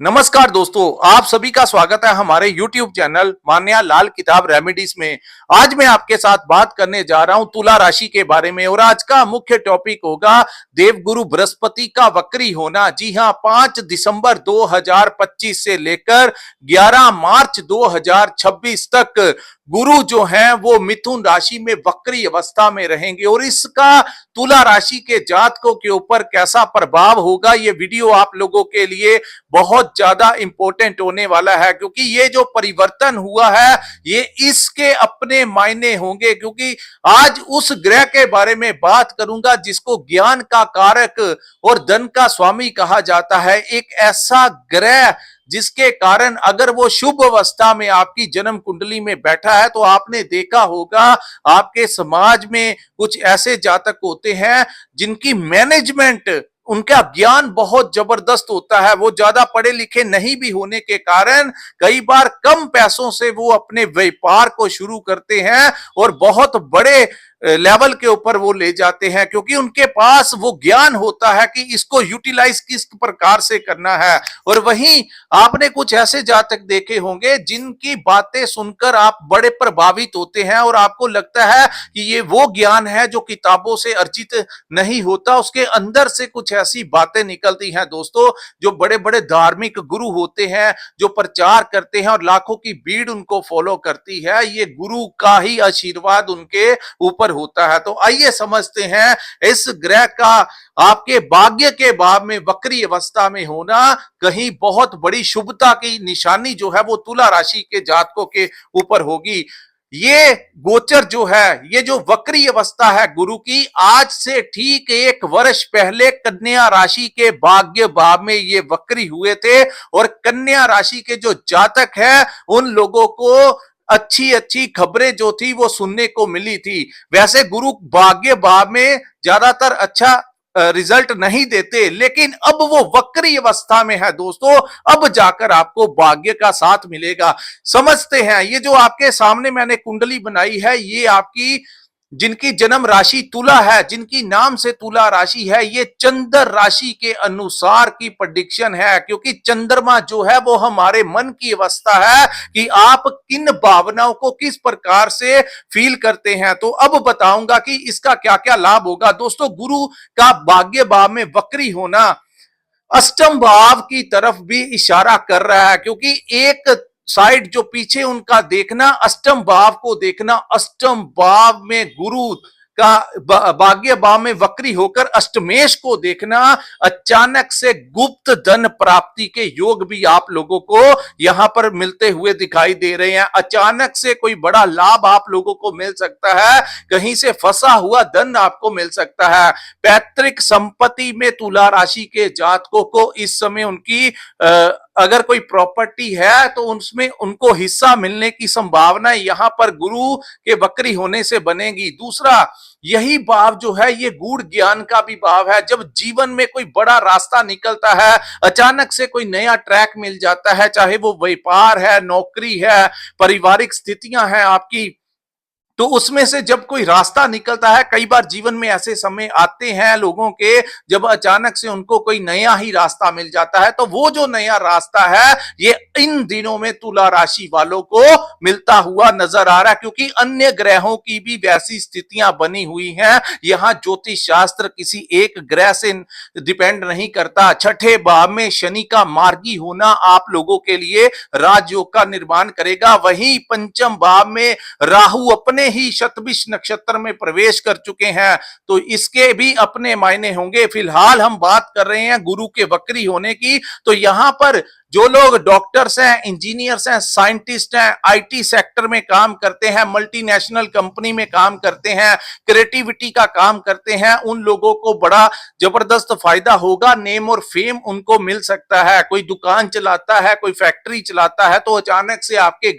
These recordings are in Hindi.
नमस्कार दोस्तों, आप सभी का स्वागत है हमारे YouTube चैनल मान्या लाल किताब रेमेडीज में। आज मैं आपके साथ बात करने जा रहा हूं तुला राशि के बारे में और आज का मुख्य टॉपिक होगा देवगुरु बृहस्पति का वक्री होना। जी हां, 5 दिसंबर 2025 से लेकर 11 मार्च 2026 तक गुरु जो हैं वो मिथुन राशि में वक्री अवस्था में रहेंगे और इसका तुला राशि के जातकों के ऊपर कैसा प्रभाव होगा, ये वीडियो आप लोगों के लिए बहुत ज्यादा इंपॉर्टेंट होने वाला है क्योंकि ये जो परिवर्तन हुआ है ये इसके अपने मायने होंगे। क्योंकि आज उस ग्रह के बारे में बात करूंगा जिसको ज्ञान का कारक और धन का स्वामी कहा जाता है। एक ऐसा ग्रह जिसके कारण अगर वो शुभ अवस्था में आपकी जन्म कुंडली में बैठा है तो आपने देखा होगा आपके समाज में कुछ ऐसे जातक होते हैं जिनकी मैनेजमेंट, उनका ज्ञान बहुत जबरदस्त होता है। वो ज्यादा पढ़े लिखे नहीं भी होने के कारण कई बार कम पैसों से वो अपने व्यापार को शुरू करते हैं और बहुत बड़े लेवल के ऊपर वो ले जाते हैं क्योंकि उनके पास वो ज्ञान होता है कि इसको यूटिलाइज किस प्रकार से करना है। और वहीं आपने कुछ ऐसे जातक देखे होंगे जिनकी बातें सुनकर आप बड़े प्रभावित होते हैं और आपको लगता है कि ये वो ज्ञान है जो किताबों से अर्जित नहीं होता, उसके अंदर से कुछ ऐसी बातें निकलती हैं दोस्तों। जो बड़े बड़े धार्मिक गुरु होते हैं जो प्रचार करते हैं और लाखों की भीड़ उनको फॉलो करती है, ये गुरु का ही आशीर्वाद उनके ऊपर होता है। तो आइए समझते हैं इस ग्रह का आपके भाग्य के भाव में वक्री अवस्था में होना कहीं बहुत बड़ी शुभता की निशानी जो है वो तुला राशि के जातकों के ऊपर होगी। ये गोचर जो है, ये जो वक्री अवस्था है गुरु की, आज से ठीक 1 वर्ष पहले कन्या राशि के भाग्य भाव में ये वक्री हुए थे और कन्या राशि के जो जातक हैं उन लोगों को अच्छी अच्छी खबरें जो थी वो सुनने को मिली थी। वैसे गुरु भाग्य भाव में ज्यादातर अच्छा रिजल्ट नहीं देते, लेकिन अब वो वक्री अवस्था में है दोस्तों, अब जाकर आपको भाग्य का साथ मिलेगा। समझते हैं, ये जो आपके सामने मैंने कुंडली बनाई है ये आपकी जिनकी जन्म राशि तुला है, जिनकी नाम से तुला राशि है, ये चंद्र राशि के अनुसार की प्रेडिक्शन है क्योंकि चंद्रमा जो है वो हमारे मन की अवस्था है कि आप किन भावनाओं को किस प्रकार से फील करते हैं। तो अब बताऊंगा कि इसका क्या क्या लाभ होगा। दोस्तों, गुरु का भाग्य भाव में वक्री होना अष्टम भाव की तरफ भी इशारा कर रहा है क्योंकि एक साइड जो पीछे उनका देखना, अष्टम भाव को देखना, अष्टम भाव में गुरु का भाग्य भाव में वक्री होकर अष्टमेश को देखना, अचानक से गुप्त धन प्राप्ति के योग भी आप लोगों को यहां पर मिलते हुए दिखाई दे रहे हैं। अचानक से कोई बड़ा लाभ आप लोगों को मिल सकता है, कहीं से फंसा हुआ धन आपको मिल सकता है। पैतृक संपत्ति में तुला राशि के जातकों को इस समय उनकी अगर कोई प्रॉपर्टी है तो उसमें उनको हिस्सा मिलने की संभावना यहां पर गुरु के वक्री होने से बनेगी। दूसरा, यही भाव जो है ये गूढ़ ज्ञान का भी भाव है। जब जीवन में कोई बड़ा रास्ता निकलता है, अचानक से कोई नया ट्रैक मिल जाता है, चाहे वो व्यापार है, नौकरी है, पारिवारिक स्थितियां हैं आपकी, तो उसमें से जब कोई रास्ता निकलता है, कई बार जीवन में ऐसे समय आते हैं लोगों के जब अचानक से उनको कोई नया ही रास्ता मिल जाता है, तो वो जो नया रास्ता है ये इन दिनों में तुला राशि वालों को मिलता हुआ नजर आ रहा है क्योंकि अन्य ग्रहों की भी वैसी स्थितियां बनी हुई हैं। यहां ज्योतिष शास्त्र किसी एक ग्रह से डिपेंड नहीं करता। छठे भाव में शनि का मार्गी होना आप लोगों के लिए राजयोग का निर्माण करेगा। वहीं पंचम भाव में राहु अपने ही शतभिष नक्षत्र में प्रवेश कर चुके हैं, तो इसके भी अपने मायने होंगे। फिलहाल हम बात कर रहे हैं गुरु के वक्री होने की। तो यहां पर जो लोग डॉक्टर्स हैं, इंजीनियर्स हैं, साइंटिस्ट हैं, आईटी सेक्टर में काम करते हैं, मल्टीनेशनल कंपनी में काम करते हैं, क्रिएटिविटी का काम करते हैं, उन लोगों को बड़ा जबरदस्त फायदा होगा। नेम और फेम उनको मिल सकता है। कोई दुकान चलाता है, कोई फैक्ट्री चलाता है, तो अचानक से आपके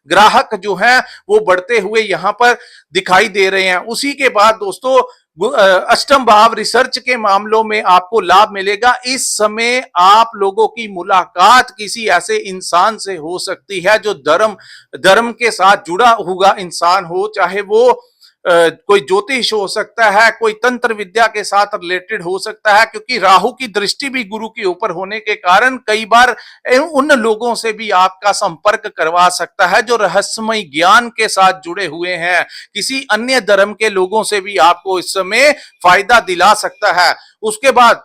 ग्राहक जो हैं वो बढ़ते हुए यहां पर दिखाई दे रहे हैं। उसी के बाद दोस्तों, अष्टम भाव रिसर्च के मामलों में आपको लाभ मिलेगा। इस समय आप लोगों की मुलाकात किसी ऐसे इंसान से हो सकती है जो धर्म के साथ जुड़ा हुआ इंसान हो, चाहे वो कोई ज्योतिष हो सकता है, कोई तंत्र विद्या के साथ रिलेटेड हो सकता है, क्योंकि राहु की दृष्टि भी गुरु के ऊपर होने के कारण कई बार उन लोगों से भी आपका संपर्क करवा सकता है जो रहस्यमय ज्ञान के साथ जुड़े हुए हैं। किसी अन्य धर्म के लोगों से भी आपको इस समय फायदा दिला सकता है। उसके बाद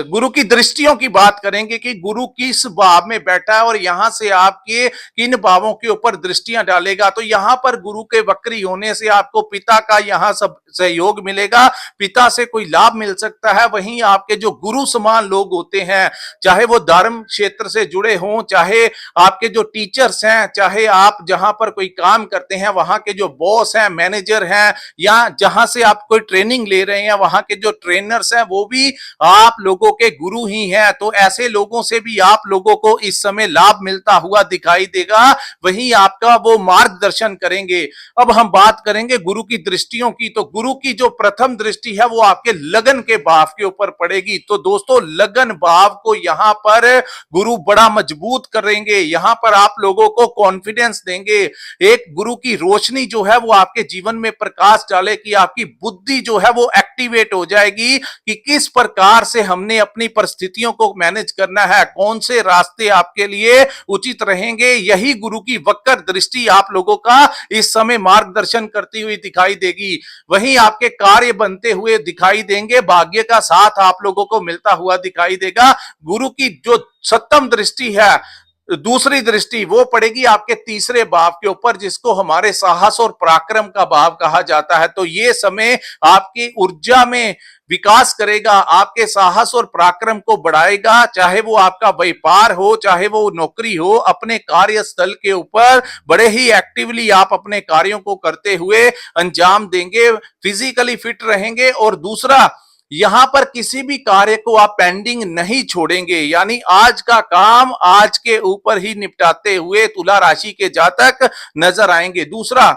गुरु की दृष्टियों की बात करेंगे कि गुरु किस भाव में बैठा है और यहां से आपके किन भावों के ऊपर दृष्टियां डालेगा। तो यहां पर गुरु के वक्री होने से आपको पिता का यहां सब सहयोग मिलेगा, पिता से कोई लाभ मिल सकता है। वहीं आपके जो गुरु समान लोग होते हैं, चाहे वो धर्म क्षेत्र से जुड़े हों, चाहे आपके जो टीचर्स हैं, चाहे आप जहां पर कोई काम करते हैं वहां के जो बॉस हैं, मैनेजर हैं, या जहां से आप कोई ट्रेनिंग ले रहे हैं वहां के जो ट्रेनर्स हैं, वो भी आप लोगों के गुरु ही हैं। तो ऐसे लोगों से भी आप लोगों को इस समय लाभ मिलता हुआ दिखाई देगा, वहीं आपका वो मार्गदर्शन करेंगे। अब हम बात करेंगे गुरु की दृष्टियों की। तो गुरु की जो प्रथम दृष्टि है वो आपके लगन के भाव के ऊपर पड़ेगी। तो दोस्तों, लगन भाव को यहां पर गुरु बड़ा मजबूत करेंगे, यहां पर आप लोगों को कॉन्फिडेंस देंगे। एक गुरु की रोशनी जो है वो आपके जीवन में प्रकाश डाले कि आपकी बुद्धि जो है वो एक्टिवेट हो जाएगी कि किस प्रकार से हमने अपनी परिस्थितियों को मैनेज करना है, कौन से रास्ते आपके लिए उचित रहेंगे। यही गुरु की वक्र दृष्टि आप लोगों का इस समय मार्गदर्शन करती हुई दिखाई देगी। वहीं आपके कार्य बनते हुए दिखाई देंगे, भाग्य का साथ आप लोगों को मिलता हुआ दिखाई देगा। गुरु की जो सप्तम दृष्टि है, दूसरी दृष्टि, वो पड़ेगी आपके तीसरे भाव के ऊपर, जिसको हमारे साहस और पराक्रम का भाव कहा जाता है। तो ये समय आपकी ऊर्जा में विकास करेगा, आपके साहस और पराक्रम को बढ़ाएगा। चाहे वो आपका व्यापार हो, चाहे वो नौकरी हो, अपने कार्यस्थल के ऊपर बड़े ही एक्टिवली आप अपने कार्यों को करते हुए अंजाम देंगे, फिजिकली फिट रहेंगे। और दूसरा, यहां पर किसी भी कार्य को आप पेंडिंग नहीं छोड़ेंगे, यानी आज का काम आज के ऊपर ही निपटाते हुए तुला राशि के जातक नजर आएंगे। दूसरा,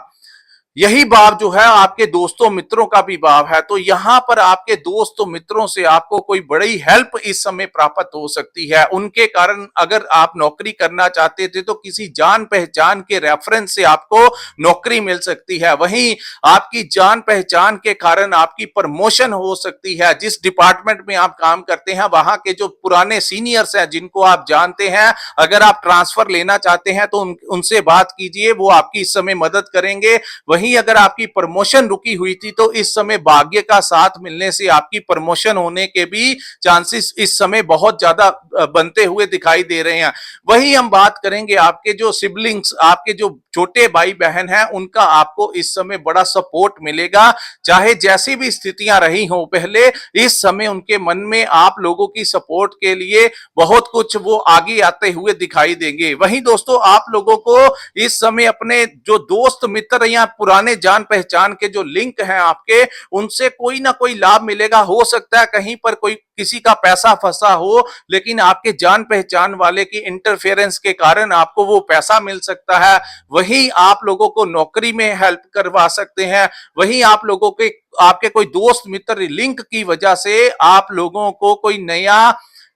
यही भाव जो है आपके दोस्तों मित्रों का भी भाव है। तो यहां पर आपके दोस्तों मित्रों से आपको कोई बड़ी हेल्प इस समय प्राप्त हो सकती है। उनके कारण अगर आप नौकरी करना चाहते थे तो किसी जान पहचान के रेफरेंस से आपको नौकरी मिल सकती है। वहीं आपकी जान पहचान के कारण आपकी प्रमोशन हो सकती है। जिस डिपार्टमेंट में आप काम करते हैं वहां के जो पुराने सीनियर्स हैं जिनको आप जानते हैं, अगर आप ट्रांसफर लेना चाहते हैं तो उनसे बात कीजिए, वो आपकी इस समय मदद करेंगे। वहीं अगर आपकी प्रमोशन रुकी हुई थी तो इस समय भाग्य का साथ मिलने से आपकी प्रमोशन होने के भी चांसेस इस समय बहुत ज्यादा बनते हुए दिखाई दे रहे हैं। वहीं हम बात करेंगे आपके जो सिबलिंग्स, आपके जो छोटे भाई बहन हैं, उनका आपको इस समय बड़ा सपोर्ट मिलेगा। चाहे जैसी भी स्थितियां रही हो पहले, इस समय उनके मन में आप लोगों की सपोर्ट के लिए बहुत कुछ वो आगे आते हुए दिखाई देंगे। वहीं दोस्तों, आप लोगों को इस समय अपने जो दोस्त मित्र या पुराने जान पहचान के जो लिंक हैं आपके, उनसे कोई ना कोई लाभ मिलेगा। हो सकता है कहीं पर कोई किसी का पैसा फंसा हो, लेकिन आपके जान पहचान वाले की इंटरफेरेंस के कारण आपको वो पैसा मिल सकता है। वहीं आप लोगों को नौकरी में हेल्प करवा सकते हैं। वहीं आप लोगों के आपके कोई दोस्त मित्र लिंक की वजह से आप लोगों को कोई नया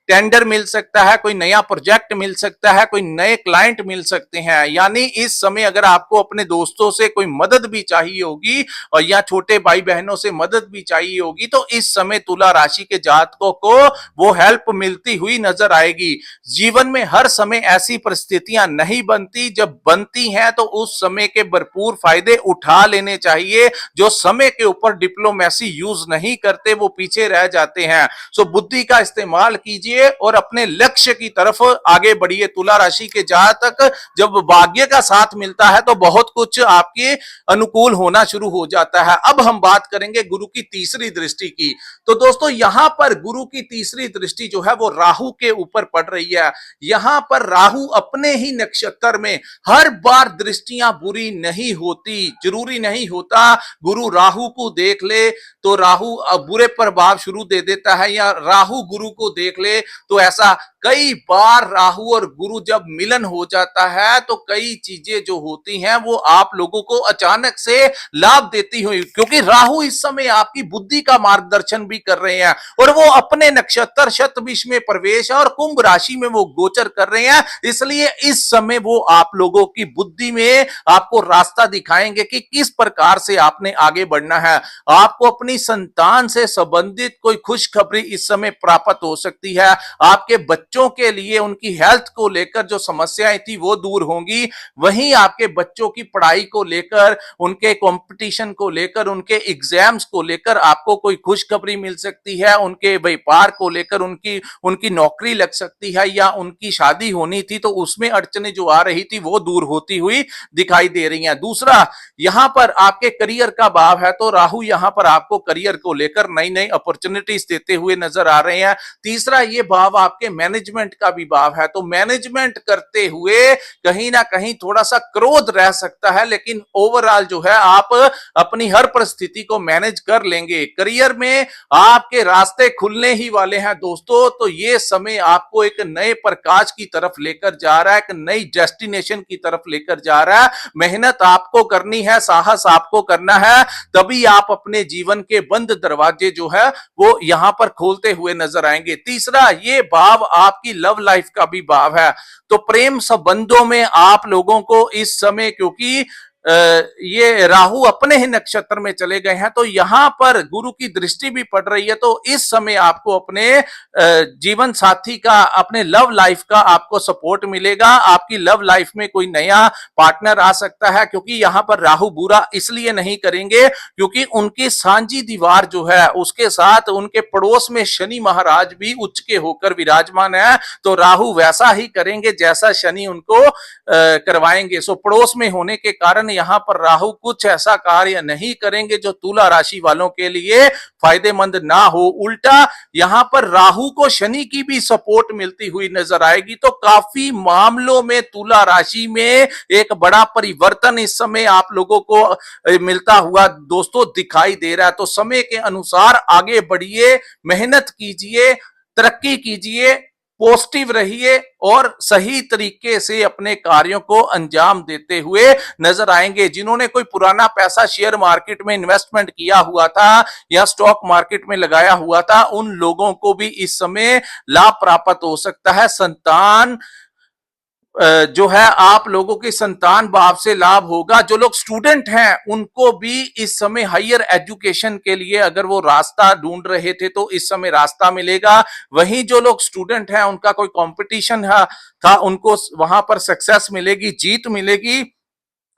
टेंडर मिल सकता है, कोई नया प्रोजेक्ट मिल सकता है, कोई नए क्लाइंट मिल सकते हैं। यानी इस समय अगर आपको अपने दोस्तों से कोई मदद भी चाहिए होगी और या छोटे भाई बहनों से मदद भी चाहिए होगी, तो इस समय तुला राशि के जातकों को वो हेल्प मिलती हुई नजर आएगी। जीवन में हर समय ऐसी परिस्थितियां नहीं बनती, जब बनती हैं तो उस समय के भरपूर फायदे उठा लेने चाहिए। जो समय के ऊपर डिप्लोमेसी यूज नहीं करते वो पीछे रह जाते हैं। सो बुद्धि का इस्तेमाल कीजिए और अपने लक्ष्य की तरफ आगे बढ़िए। तुला राशि के जातक, जब भाग्य का साथ मिलता है तो बहुत कुछ आपके अनुकूल होना शुरू हो जाता है। अब हम बात करेंगे गुरु की तीसरी दृष्टि की। तो दोस्तों, यहां पर गुरु की तीसरी दृष्टि जो है वो राहु के ऊपर पड़ रही है। यहां पर राहु अपने ही नक्षत्र में, हर बार दृष्टियां बुरी नहीं होती, जरूरी नहीं होता गुरु राहु को देख ले तो राहु बुरे प्रभाव शुरू दे देता है, या राहु गुरु को देख ले तो ऐसा कई बार राहु और गुरु जब मिलन हो जाता है तो कई चीजें जो होती हैं वो आप लोगों को अचानक से लाभ देती हुई, क्योंकि राहु इस समय आपकी बुद्धि का मार्गदर्शन भी कर रहे हैं और वो अपने नक्षत्र शतभिष में प्रवेश और कुंभ राशि में वो गोचर कर रहे हैं। इसलिए इस समय वो आप लोगों की बुद्धि में आपको रास्ता दिखाएंगे कि किस प्रकार से आपने आगे बढ़ना है। आपको अपनी संतान से संबंधित कोई खुशखबरी इस समय प्राप्त हो सकती है। आपके बच्चों के लिए उनकी हेल्थ को लेकर जो समस्याएं थी वो दूर होंगी। वहीं आपके बच्चों की पढ़ाई को लेकर, उनके कंपटीशन को लेकर, उनके एग्जाम्स को लेकर आपको कोई खुशखबरी मिल सकती है। उनके व्यापार को लेकर उनकी उनकी नौकरी लग सकती है या उनकी शादी होनी थी तो उसमें अड़चने जो आ रही थी वो दूर होती हुई दिखाई दे रही हैं। दूसरा, यहां पर आपके करियर का भाव है तो राहु यहां पर आपको करियर को लेकर नई नई अपॉर्चुनिटीज देते हुए नजर आ रहे हैं। तीसरा, ये भाव आपके मैनेजमेंट का भी भाव है तो मैनेजमेंट करते हुए कहीं ना कहीं थोड़ा सा क्रोध रह सकता है, लेकिन ओवरऑल जो है आप अपनी हर परिस्थिति को मैनेज कर लेंगे। करियर में आपके रास्ते खुलने ही वाले हैं दोस्तों, तो ये समय आपको एक नए प्रकाश की तरफ लेकर जा रहा है, एक नई डेस्टिनेशन की तरफ लेकर जा रहा है। मेहनत आपको करनी है, साहस आपको करना है, तभी आप अपने जीवन के बंद दरवाजे जो है वो यहां पर खोलते हुए नजर आएंगे। तीसरा, ये भाव आपकी लव लाइफ का भी भाव है तो प्रेम संबंधों में आप लोगों को इस समय, क्योंकि ये राहु अपने ही नक्षत्र में चले गए हैं तो यहां पर गुरु की दृष्टि भी पड़ रही है, तो इस समय आपको अपने जीवन साथी का, अपने लव लाइफ का आपको सपोर्ट मिलेगा। आपकी लव लाइफ में कोई नया पार्टनर आ सकता है, क्योंकि यहां पर राहु बुरा इसलिए नहीं करेंगे क्योंकि उनकी सांझी दीवार जो है उसके साथ उनके पड़ोस में शनि महाराज भी उच्च के होकर विराजमान है, तो राहु वैसा ही करेंगे जैसा शनि उनको करवाएंगे। सो पड़ोस में होने के कारण यहां पर राहु कुछ ऐसा कार्य नहीं करेंगे जो तुला राशि वालों के लिए फायदेमंद ना हो। उल्टा यहां पर राहु को शनि की भी सपोर्ट मिलती हुई नजर आएगी, तो काफी मामलों में तुला राशि में एक बड़ा परिवर्तन इस समय आप लोगों को मिलता हुआ दोस्तों दिखाई दे रहा है। तो समय के अनुसार आगे बढ़िए, मेहनत कीजिए, तरक्की कीजिए, पॉजिटिव रहिए और सही तरीके से अपने कार्यों को अंजाम देते हुए नजर आएंगे। जिन्होंने कोई पुराना पैसा शेयर मार्केट में इन्वेस्टमेंट किया हुआ था या स्टॉक मार्केट में लगाया हुआ था, उन लोगों को भी इस समय लाभ प्राप्त हो सकता है। संतान जो है, आप लोगों की संतान भाव से लाभ होगा। जो लोग स्टूडेंट हैं उनको भी इस समय हायर एजुकेशन के लिए अगर वो रास्ता ढूंढ रहे थे तो इस समय रास्ता मिलेगा। वहीं जो लोग स्टूडेंट हैं उनका कोई कंपटीशन था, उनको वहां पर सक्सेस मिलेगी, जीत मिलेगी।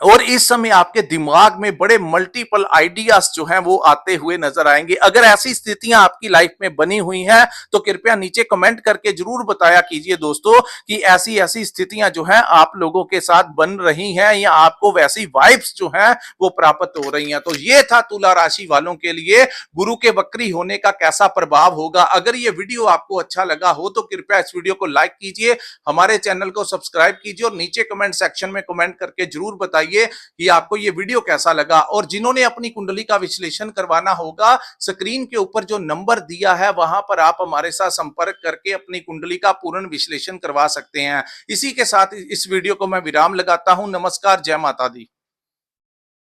और इस समय आपके दिमाग में बड़े मल्टीपल आइडियाज जो हैं वो आते हुए नजर आएंगे। अगर ऐसी स्थितियां आपकी लाइफ में बनी हुई हैं तो कृपया नीचे कमेंट करके जरूर बताया कीजिए दोस्तों कि ऐसी ऐसी स्थितियां जो हैं आप लोगों के साथ बन रही हैं या आपको वैसी वाइब्स जो हैं वो प्राप्त हो रही हैं। तो ये था तुला राशि वालों के लिए गुरु के वक्री होने का कैसा प्रभाव होगा। अगर ये वीडियो आपको अच्छा लगा हो तो कृपया इस वीडियो को लाइक कीजिए, हमारे चैनल को सब्सक्राइब कीजिए और नीचे कमेंट सेक्शन में कमेंट करके जरूर बताइए कि आपको ये वीडियो कैसा लगा। और जिन्होंने अपनी कुंडली का विश्लेषण करवाना होगा, स्क्रीन के ऊपर जो नंबर दिया है वहां पर आप हमारे साथ संपर्क करके अपनी कुंडली का पूर्ण विश्लेषण करवा सकते हैं। इसी के साथ इस वीडियो को मैं विराम लगाता हूं। नमस्कार, जय माता दी।